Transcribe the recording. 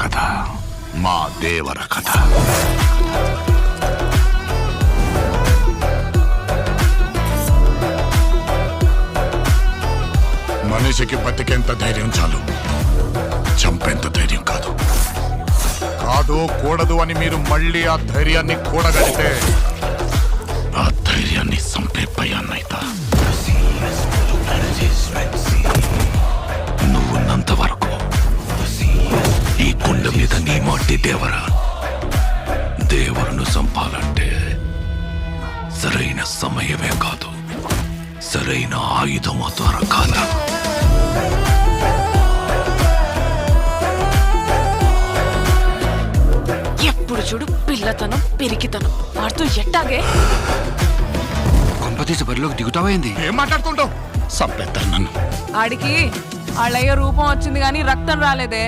కథ మా దేవర కథ. మనిషికి బతికేంత ధైర్యం చాలు, చంపేంత ధైర్యం కాదు. కాదు కూడదు అని మీరు మళ్ళీ ఆ ధైర్యాన్ని కూడగలిగితే ఆ ధైర్యాన్ని చంపే భయాన్నైతా. నువ్వున్నంత వరకు ఈ కుండ మీద నీ మట్టి దేవర. దేవరును చంపాలంటే సరైన సమయమే కాదు, సరైన ఆయుధము దొరకాల. ఎప్పుడు చూడు పిల్లతనం పెరిగితనం వాడుతూ ఎట్టాగే. కొంపతీసి బరిలోకి దిగుతావైంది. ఏం మాట్లాడుతుంటావు? చంపేస్తాను నన్ను. ఆడికి వాళ్ళయ్య రూపం వచ్చింది గాని రక్తం రాలేదే.